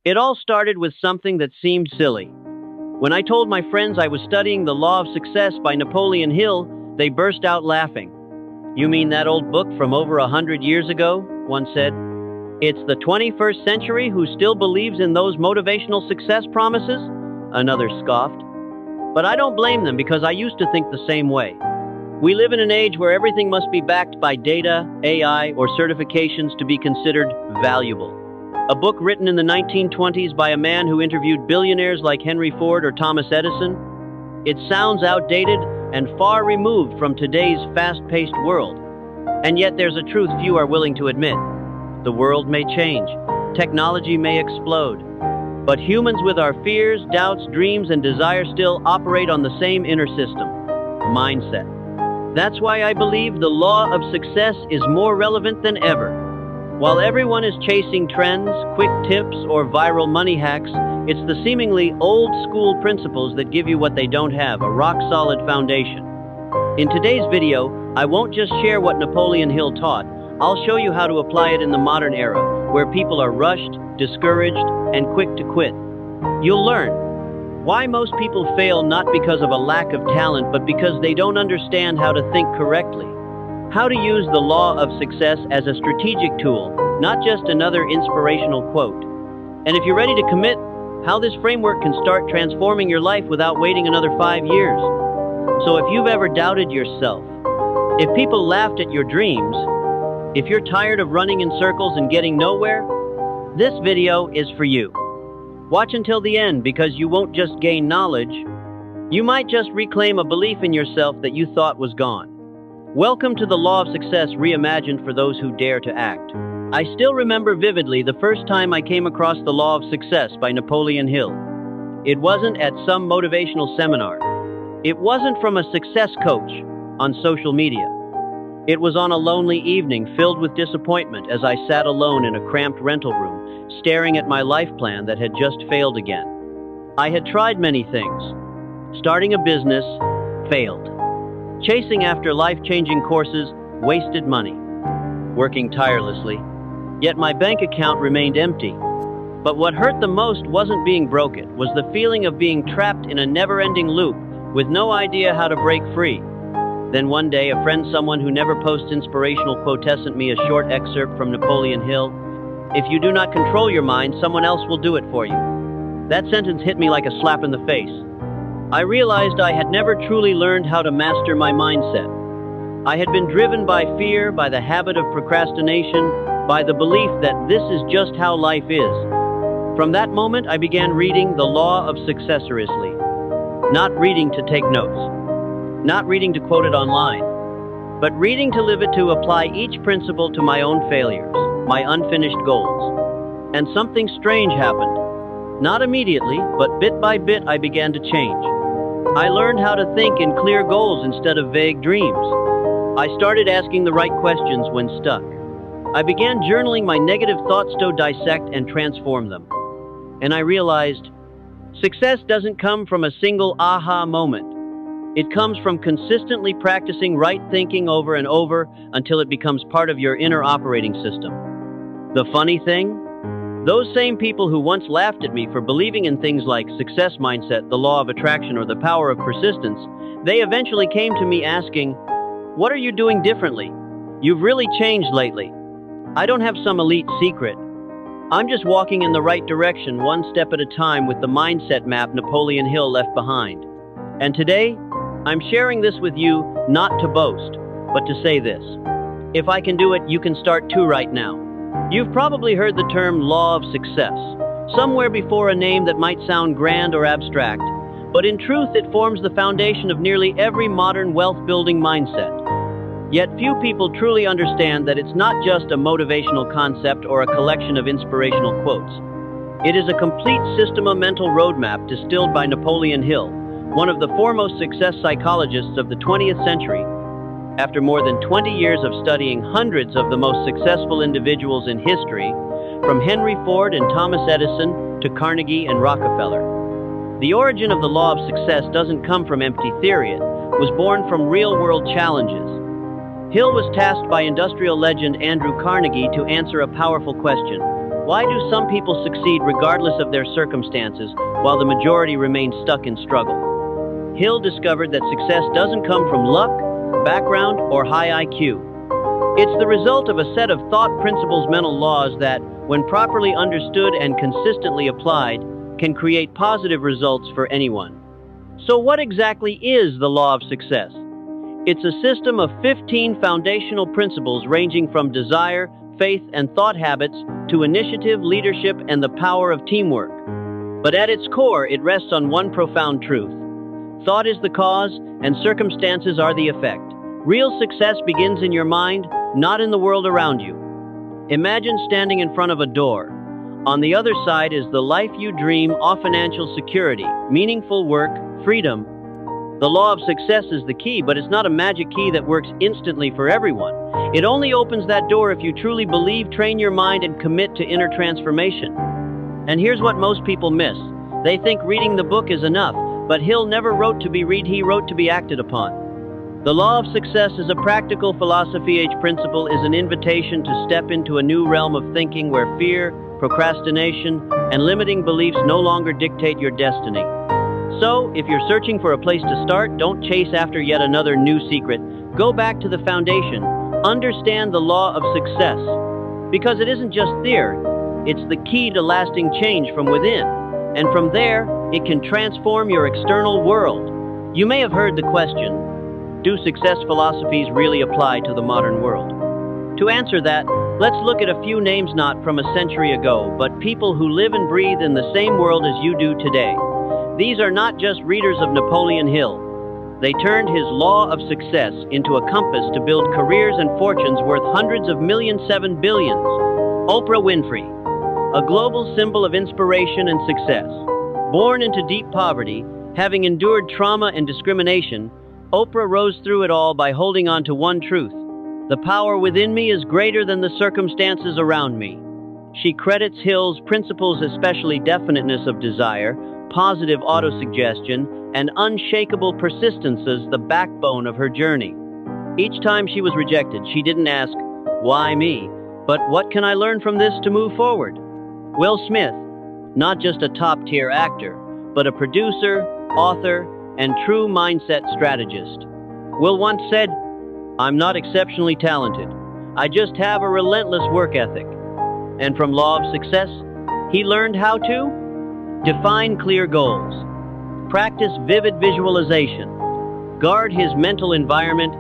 It all started with something that seemed silly. When I told my friends I was studying The Law of Success by Napoleon Hill, they burst out laughing. "You mean that old book from over 100 years ago?" one said. "It's the 21st century who still believes in those motivational success promises?" Another scoffed. But I don't blame them because I used to think the same way. We live in an age where everything must be backed by data, AI, or certifications to be considered valuable. A book written in the 1920s by a man who interviewed billionaires like Henry Ford or Thomas Edison? It sounds outdated and far removed from today's fast-paced world. And yet there's a truth few are willing to admit. The world may change, technology may explode, but humans with our fears, doubts, dreams, and desires still operate on the same inner system: mindset. That's why I believe the law of success is more relevant than ever. While everyone is chasing trends, quick tips, or viral money hacks, it's the seemingly old-school principles that give you what they don't have: a rock-solid foundation. In today's video, I won't just share what Napoleon Hill taught. I'll show you how to apply it in the modern era, where people are rushed, discouraged, and quick to quit. You'll learn why most people fail, not because of a lack of talent, but because they don't understand how to think correctly. How to use the law of success as a strategic tool, not just another inspirational quote. And if you're ready to commit, how this framework can start transforming your life without waiting another 5 years. So if you've ever doubted yourself, if people laughed at your dreams, if you're tired of running in circles and getting nowhere, this video is for you. Watch until the end, because you won't just gain knowledge, you might just reclaim a belief in yourself that you thought was gone. Welcome to the Law of Success Reimagined for those who dare to act. I still remember vividly the first time I came across The Law of Success by Napoleon Hill. It wasn't at some motivational seminar. It wasn't from a success coach on social media. It was on a lonely evening filled with disappointment as I sat alone in a cramped rental room, staring at my life plan that had just failed again. I had tried many things. Starting a business, failed. Chasing after life-changing courses, wasted money. Working tirelessly, yet my bank account remained empty. But what hurt the most wasn't being broke, it was the feeling of being trapped in a never-ending loop with no idea how to break free. Then one day, a friend, someone who never posts inspirational quotes, sent me a short excerpt from Napoleon Hill. "If you do not control your mind, someone else will do it for you." That sentence hit me like a slap in the face. I realized I had never truly learned how to master my mindset. I had been driven by fear, by the habit of procrastination, by the belief that this is just how life is. From that moment, I began reading The Law of Success seriously. Not reading to take notes, not reading to quote it online, but reading to live it, to apply each principle to my own failures, my unfinished goals. And something strange happened. Not immediately, but bit by bit, I began to change. I learned how to think in clear goals instead of vague dreams. I started asking the right questions when stuck. I began journaling my negative thoughts to dissect and transform them. And I realized success doesn't come from a single aha moment. It comes from consistently practicing right thinking over and over until it becomes part of your inner operating system. The funny thing? Those same people who once laughed at me for believing in things like success mindset, the law of attraction, or the power of persistence, they eventually came to me asking, "What are you doing differently? You've really changed lately." I don't have some elite secret. I'm just walking in the right direction, one step at a time, with the mindset map Napoleon Hill left behind. And today, I'm sharing this with you not to boast, but to say this: if I can do it, you can start too right now. You've probably heard the term law of success, somewhere before, a name that might sound grand or abstract, but in truth it forms the foundation of nearly every modern wealth-building mindset. Yet few people truly understand that it's not just a motivational concept or a collection of inspirational quotes. It is a complete system, a mental roadmap distilled by Napoleon Hill, one of the foremost success psychologists of the 20th century. After more than 20 years of studying hundreds of the most successful individuals in history, from Henry Ford and Thomas Edison to Carnegie and Rockefeller, the origin of the law of success doesn't come from empty theory. It was born from real-world challenges. Hill was tasked by industrial legend Andrew Carnegie to answer a powerful question: Why do some people succeed regardless of their circumstances, while the majority remain stuck in struggle? Hill discovered that success doesn't come from luck, background, or high IQ. It's the result of a set of thought principles, mental laws that, when properly understood and consistently applied, can create positive results for anyone. So what exactly is the law of success? It's a system of 15 foundational principles ranging from desire, faith, and thought habits to initiative, leadership, and the power of teamwork. But at its core, it rests on one profound truth. Thought is the cause, and circumstances are the effect. Real success begins in your mind, not in the world around you. Imagine standing in front of a door. On the other side is the life you dream of: financial security, meaningful work, freedom. The law of success is the key, but it's not a magic key that works instantly for everyone. It only opens that door if you truly believe, train your mind, and commit to inner transformation. And here's what most people miss. They think reading the book is enough, but Hill never wrote to be read, he wrote to be acted upon. The law of success is a practical philosophy. Each principle is an invitation to step into a new realm of thinking where fear, procrastination, and limiting beliefs no longer dictate your destiny. So, if you're searching for a place to start, don't chase after yet another new secret. Go back to the foundation. Understand the law of success. Because it isn't just theory, it's the key to lasting change from within. And from there, it can transform your external world. You may have heard the question, do success philosophies really apply to the modern world? To answer that, let's look at a few names not from a century ago, but people who live and breathe in the same world as you do today. These are not just readers of Napoleon Hill. They turned his law of success into a compass to build careers and fortunes worth hundreds of millions, 7 billions. Oprah Winfrey, a global symbol of inspiration and success. Born into deep poverty, having endured trauma and discrimination, Oprah rose through it all by holding on to one truth. The power within me is greater than the circumstances around me. She credits Hill's principles, especially definiteness of desire, positive autosuggestion, and unshakable persistence, as the backbone of her journey. Each time she was rejected, she didn't ask, "Why me?" but "What can I learn from this to move forward?" Will Smith, not just a top-tier actor, but a producer, author, and true mindset strategist. Will once said, "I'm not exceptionally talented. I just have a relentless work ethic." And from Law of Success, he learned how to define clear goals, practice vivid visualization, guard his mental environment.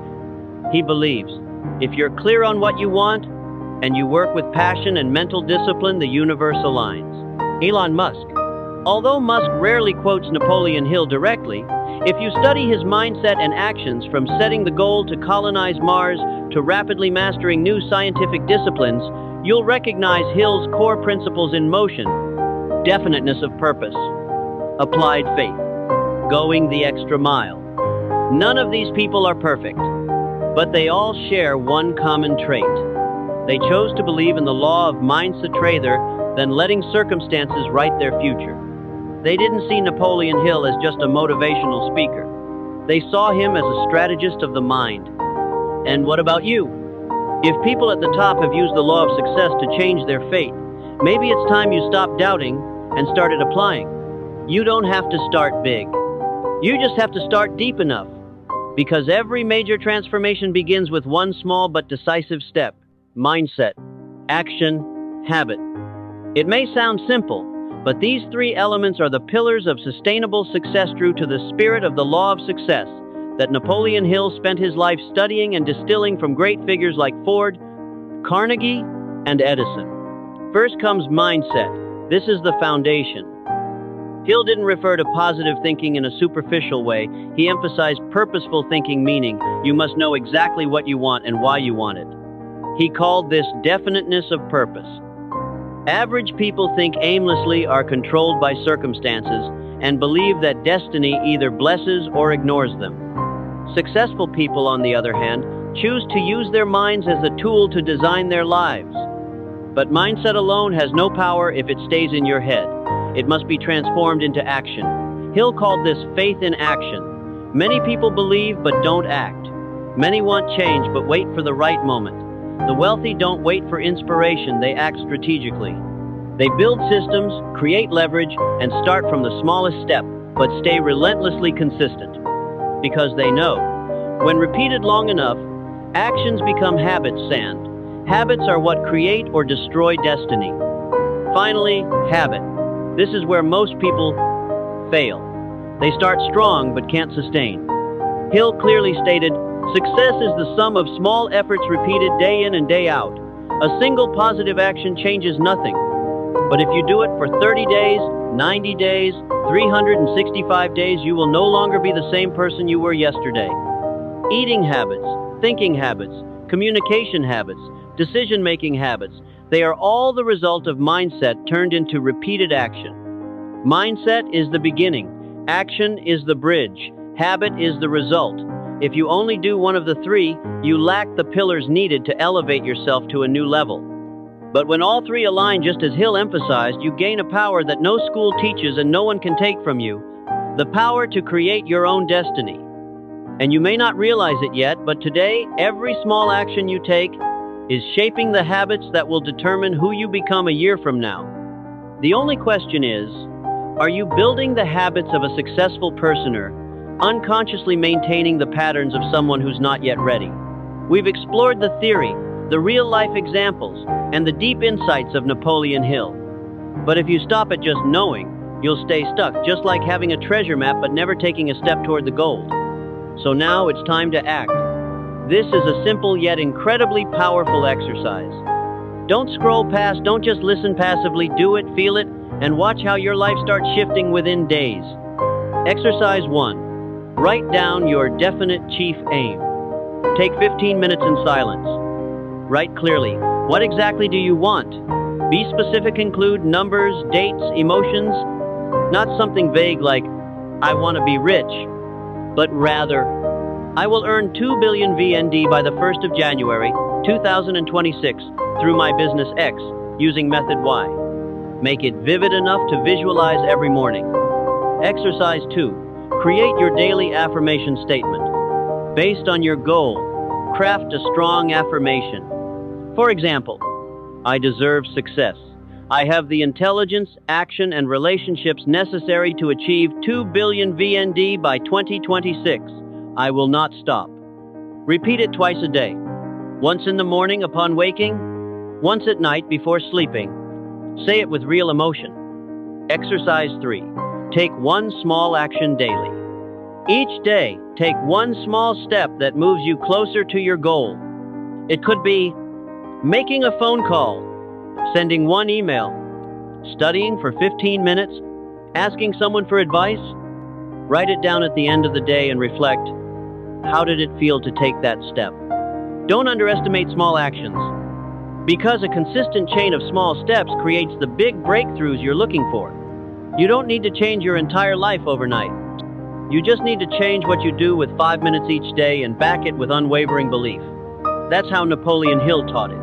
He believes, if you're clear on what you want, and you work with passion and mental discipline, the universe aligns. Elon Musk. Although Musk rarely quotes Napoleon Hill directly, if you study his mindset and actions, from setting the goal to colonize Mars to rapidly mastering new scientific disciplines, you'll recognize Hill's core principles in motion. Definiteness of purpose, applied faith, going the extra mile. None of these people are perfect, but they all share one common trait. They chose to believe in the law of mindset rather than letting circumstances write their future. They didn't see Napoleon Hill as just a motivational speaker. They saw him as a strategist of the mind. And what about you? If people at the top have used the law of success to change their fate, maybe it's time you stopped doubting and started applying. You don't have to start big. You just have to start deep enough. Because every major transformation begins with one small but decisive step: mindset, action, habit. It may sound simple, but these three elements are the pillars of sustainable success, true to the spirit of the law of success that Napoleon Hill spent his life studying and distilling from great figures like Ford, Carnegie, and Edison. First comes mindset. This is the foundation. Hill didn't refer to positive thinking in a superficial way. He emphasized purposeful thinking, meaning you must know exactly what you want and why you want it. He called this definiteness of purpose. Average people think aimlessly, are controlled by circumstances, and believe that destiny either blesses or ignores them. Successful people, on the other hand, choose to use their minds as a tool to design their lives. But mindset alone has no power if it stays in your head. It must be transformed into action. Hill called this faith in action. Many people believe but don't act. Many want change but wait for the right moment. The wealthy don't wait for inspiration, they act strategically. They build systems, create leverage, and start from the smallest step, but stay relentlessly consistent. Because they know, when repeated long enough, actions become habits. Habits are what create or destroy destiny. Finally, habit. This is where most people fail. They start strong but can't sustain. Hill clearly stated, "Success is the sum of small efforts repeated day in and day out. A single positive action changes nothing. But if you do it for 30 days, 90 days, 365 days, you will no longer be the same person you were yesterday." Eating habits, thinking habits, communication habits, decision-making habits, they are all the result of mindset turned into repeated action. Mindset is the beginning, action is the bridge, habit is the result. If you only do one of the three, you lack the pillars needed to elevate yourself to a new level. But when all three align, just as Hill emphasized, you gain a power that no school teaches and no one can take from you, the power to create your own destiny. And you may not realize it yet, but today, every small action you take is shaping the habits that will determine who you become a year from now. The only question is, are you building the habits of a successful person or unconsciously maintaining the patterns of someone who's not yet ready? We've explored the theory, the real-life examples, and the deep insights of Napoleon Hill. But if you stop at just knowing, you'll stay stuck, just like having a treasure map but never taking a step toward the gold. So now it's time to act. This is a simple yet incredibly powerful exercise. Don't scroll past, don't just listen passively, do it, feel it, and watch how your life starts shifting within days. Exercise 1. Write down your definite chief aim. Take 15 minutes in silence. Write clearly. What exactly do you want? Be specific, include numbers, dates, emotions. Not something vague like, "I want to be rich," but rather, "I will earn 2 billion VND by the 1st of January, 2026 through my business X using method Y." Make it vivid enough to visualize every morning. Exercise 2. Create your daily affirmation statement. Based on your goal, craft a strong affirmation. For example, "I deserve success. I have the intelligence, action, and relationships necessary to achieve 2 billion VND by 2026. I will not stop." Repeat it twice a day. Once in the morning upon waking, once at night before sleeping. Say it with real emotion. Exercise 3. Take one small action daily. Each day, take one small step that moves you closer to your goal. It could be making a phone call, sending one email, studying for 15 minutes, asking someone for advice. Write it down at the end of the day and reflect, how did it feel to take that step? Don't underestimate small actions, because a consistent chain of small steps creates the big breakthroughs you're looking for. You don't need to change your entire life overnight. You just need to change what you do with 5 minutes each day and back it with unwavering belief. That's how Napoleon Hill taught it.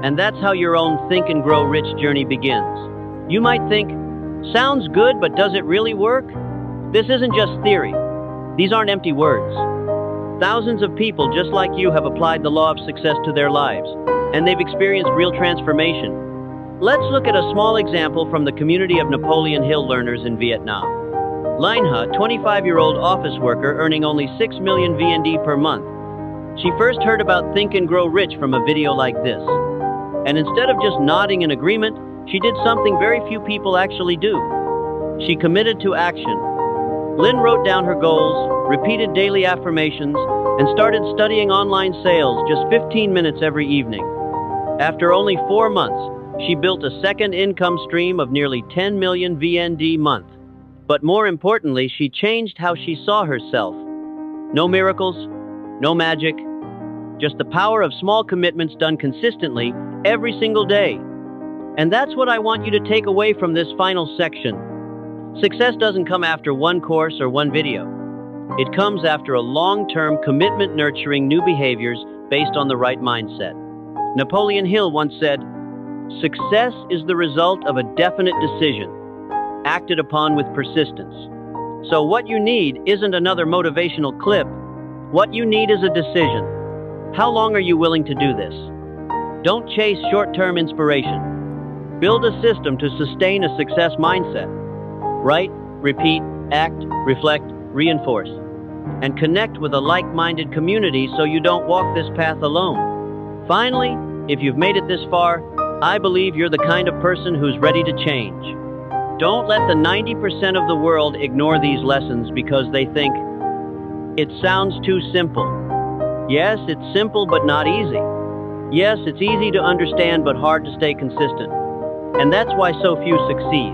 And that's how your own Think and Grow Rich journey begins. You might think, sounds good, but does it really work? This isn't just theory. These aren't empty words. Thousands of people just like you have applied the law of success to their lives, and they've experienced real transformation. Let's look at a small example from the community of Napoleon Hill learners in Vietnam. Linha, 25-year-old office worker earning only 6 million VND per month. She first heard about Think and Grow Rich from a video like this. And instead of just nodding in agreement, she did something very few people actually do. She committed to action. Lynn wrote down her goals, repeated daily affirmations, and started studying online sales just 15 minutes every evening. After only 4 months, she built a second income stream of nearly 10 million VND month. But more importantly, she changed how she saw herself. No miracles, no magic, just the power of small commitments done consistently every single day. And that's what I want you to take away from this final section. Success doesn't come after one course or one video. It comes after a long-term commitment nurturing new behaviors based on the right mindset. Napoleon Hill once said, "Success is the result of a definite decision, acted upon with persistence." So what you need isn't another motivational clip. What you need is a decision. How long are you willing to do this? Don't chase short-term inspiration. Build a system to sustain a success mindset. Write, repeat, act, reflect, reinforce. And connect with a like-minded community so you don't walk this path alone. Finally, if you've made it this far, I believe you're the kind of person who's ready to change. Don't let the 90% of the world ignore these lessons because they think it sounds too simple. Yes, it's simple but not easy. Yes, it's easy to understand but hard to stay consistent. And that's why so few succeed.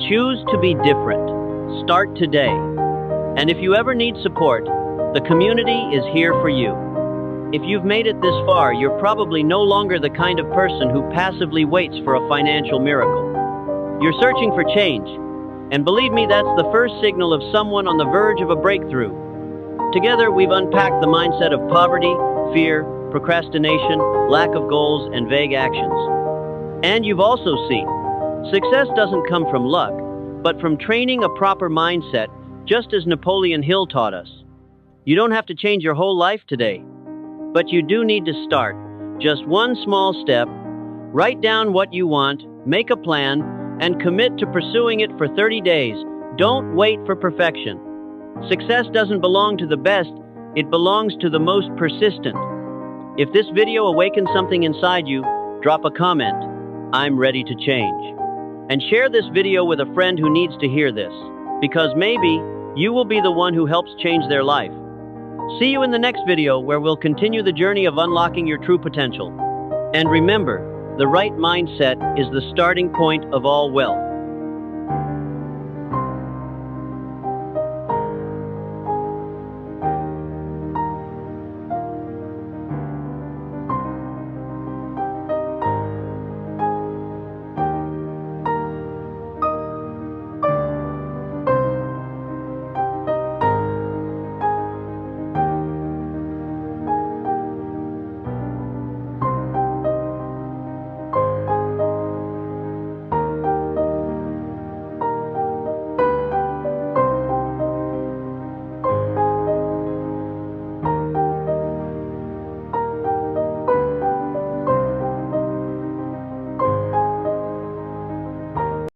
Choose to be different. Start today. And if you ever need support, the community is here for you. If you've made it this far, you're probably no longer the kind of person who passively waits for a financial miracle. You're searching for change. And believe me, that's the first signal of someone on the verge of a breakthrough. Together, we've unpacked the mindset of poverty, fear, procrastination, lack of goals, and vague actions. And you've also seen, success doesn't come from luck, but from training a proper mindset, just as Napoleon Hill taught us. You don't have to change your whole life today, but you do need to start. Just one small step. Write down what you want, make a plan, and commit to pursuing it for 30 days. Don't wait for perfection. Success doesn't belong to the best, it belongs to the most persistent. If this video awakens something inside you, drop a comment. I'm ready to change. And share this video with a friend who needs to hear this, because maybe you will be the one who helps change their life. See you in the next video where we'll continue the journey of unlocking your true potential. And remember, the right mindset is the starting point of all wealth.